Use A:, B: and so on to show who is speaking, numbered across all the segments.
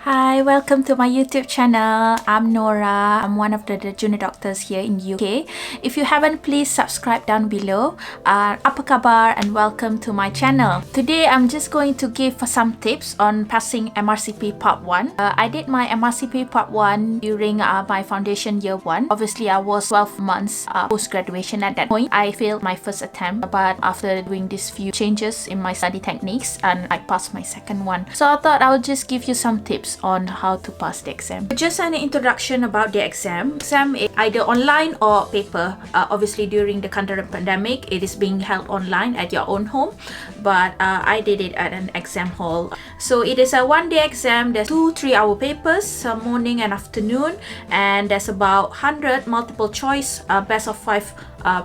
A: Hi, welcome to my YouTube channel. I'm Nora. I'm one of the junior doctors here in UK. If you haven't, please subscribe down below. Apa kabar and welcome to my channel. Today, I'm just going to give some tips on passing MRCP Part 1. I did my MRCP Part 1 during my foundation year 1. Obviously, I was 12 months post-graduation at that point. I failed my first attempt, but after doing these few changes in my study techniques, and I passed my second one. So I thought I would just give you some tips on how to pass the exam. Just an introduction about the exam. Exam is either online or paper. Obviously, during the current pandemic, it is being held online at your own home, but I did it at an exam hall. So it is a one-day exam. There's 2 3-hour papers, morning and afternoon, and there's about 100 multiple choice, best of 5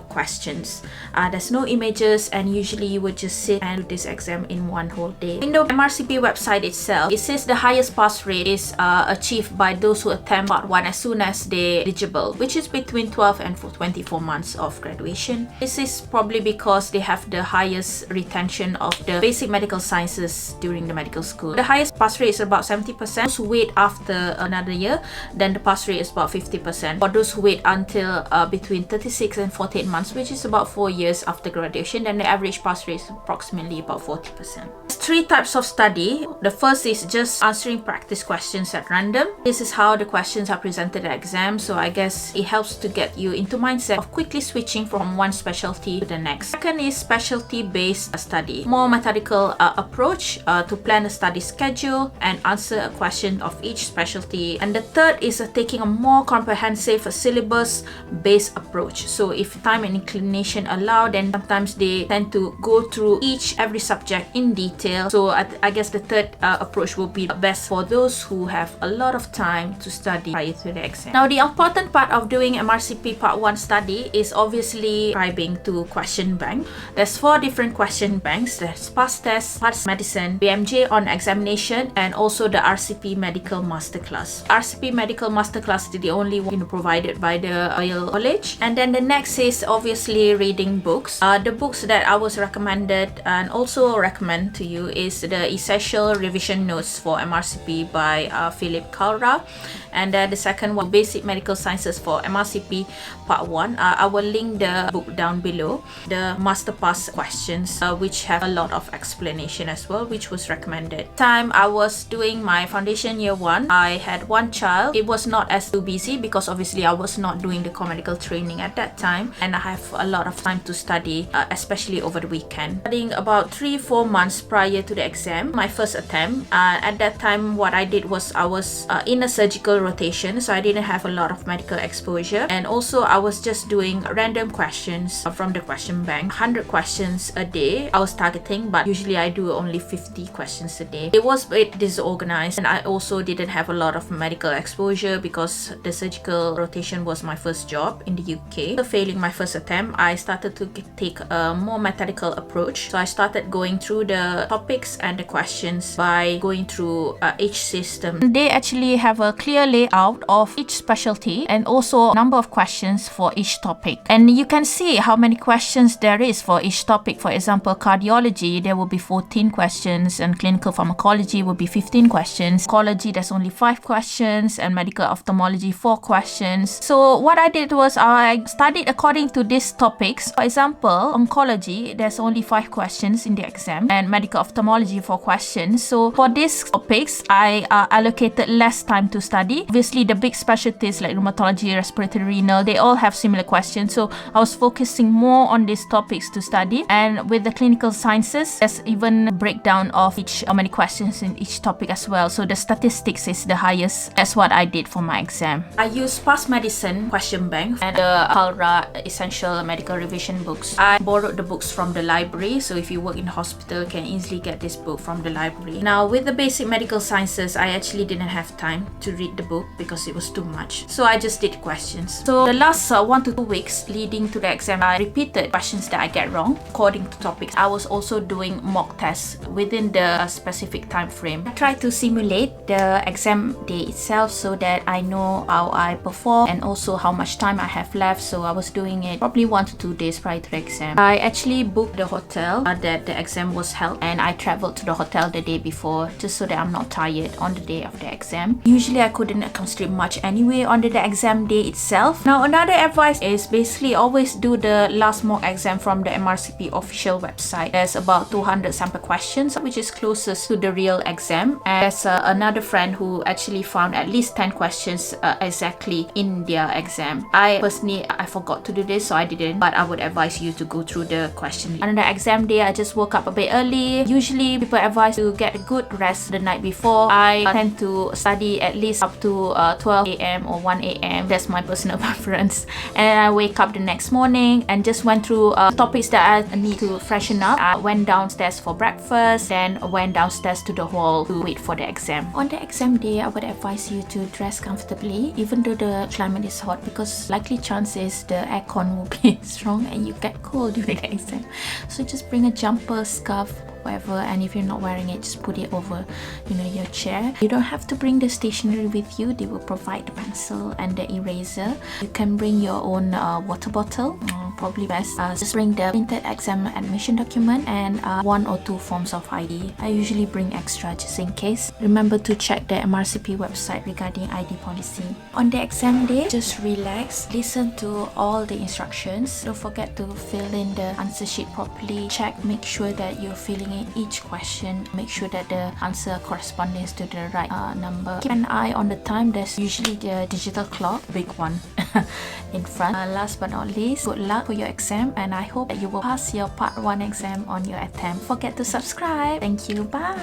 A: questions. There's no images, and usually you would just sit and do this exam in one whole day. In the MRCP website itself, it says the highest pass rate is achieved by those who attempt Part 1 as soon as they're eligible, which is between 12 and 24 months of graduation. This is probably because they have the highest retention of the basic medical sciences during the medical school. The highest pass rate is about 70%. Those who wait after another year, then the pass rate is about 50%. For those who wait until between 36 and 48 months, which is about 4 years after graduation, then the average pass rate is approximately about 40%. There's 3 types of study. The first is just answering practice questions at random. This is how the questions are presented at exam, so I guess it helps to get you into mindset of quickly switching from one specialty to the next. Second is specialty-based study. More methodical approach to plan a study schedule and answer a question of each specialty. And the third is taking a more comprehensive syllabus-based approach. So if time and inclination allow, then sometimes they tend to go through every subject in detail. So I guess the third approach will be best for those who have a lot of time to study prior to the exam. Now, the important part of doing MRCP Part 1 study is obviously subscribing to question bank. There's 4 different question banks. There's past test, past medicine, BMJ on examination, and also the RCP Medical Masterclass. RCP Medical Masterclass is the only one provided by the Royal College. And then the next is obviously reading books. The books that I was recommended and also recommend to you is the Essential Revision Notes for MRCP by Philip Kalra, and the second one, Basic Medical Sciences for MRCP Part 1. I will link the book down below. The Master Pass questions, which have a lot of explanation as well, which was recommended. Time I was doing my foundation year 1, I had one child. It was not as too busy because obviously I was not doing the co-medical training at that time, and I have a lot of time to study, especially over the weekend. Studying about 3-4 months prior to the exam, my first attempt. At that time, what I did was I was in a surgical rotation, so I didn't have a lot of medical exposure, and also I was just doing random questions from the question bank. 100 questions a day I was targeting, but usually I do only 50 questions a day. It was a bit disorganized, and I also didn't have a lot of medical exposure because the surgical rotation was my first job in the UK. So failing my first attempt, I started to take a more methodical approach. So I started going through the topics and the questions by going through each system. They actually have a clear layout of each specialty and also a number of questions for each topic. And you can see how many questions there is for each topic. For example, cardiology, there will be 14 questions, and clinical pharmacology will be 15 questions. Oncology, there's only 5 questions, and medical ophthalmology, 4 questions. So what I did was I studied according to these topics. For example, oncology, there's only 5 questions in the exam, and medical ophthalmology, 4 questions. So for these topics, I allocated less time to study. Obviously, the big specialties like rheumatology, respiratory, renal, they all have similar questions. So I was focusing more on these topics to study. And with the clinical sciences, there's even a breakdown of how many questions in each topic as well. So the statistics is the highest. That's what I did for my exam. I used past medicine question bank and the Kalra Essential Medical Revision books. I borrowed the books from the library. So if you work in hospital, you can easily get this book from the library. Now, with the basic medical sciences, I actually didn't have time to read the book because it was too much. So I just did questions. So the last 1 to 2 weeks leading to the exam, I repeated questions that I get wrong according to topics. I was also doing mock tests within the specific time frame. I tried to simulate the exam day itself so that I know how I perform and also how much time I have left. So I was doing doing it probably 1 to 2 days prior to the exam. I actually booked the hotel that the exam was held, and I traveled to the hotel the day before just so that I'm not tired on the day of the exam. Usually I couldn't concentrate much anyway on the exam day itself. Now another advice is basically always do the last mock exam from the MRCP official website. There's about 200 sample questions, which is closest to the real exam. And there's another friend who actually found at least 10 questions exactly in their exam. I personally, I forgot to do this, so I didn't, but I would advise you to go through the question. On the exam day, I just woke up a bit early. Usually people advise to get a good rest the night before. I tend to study at least up to 12 a.m. or 1 a.m. That's my personal preference. And I wake up the next morning and just went through topics that I need to freshen up. I went downstairs for breakfast, then went downstairs to the hall to wait for the exam. On the exam day, I would advise you to dress comfortably even though the climate is hot, because likely chances the aircon will be strong and you get cold during the exam. So just bring a jumper, scarf, whatever, and if you're not wearing it, just put it over, you know, your chair. You don't have to bring the stationery with you. They will provide the pencil and the eraser. You can bring your own water bottle, probably best. Just bring the printed exam admission document and 1 or 2 forms of ID. I usually bring extra just in case. Remember to check the MRCP website regarding ID policy. On the exam day, just relax, listen to all the instructions. Don't forget to fill in the answer sheet properly. Check, make sure that you're filling in each question. Make sure that the answer corresponds to the right number. Keep an eye on the time. There's usually the digital clock, big one, in front. Last but not least, good luck for your exam, and I hope that you will pass your part 1 exam on your attempt. Forget to subscribe. Thank you. Bye.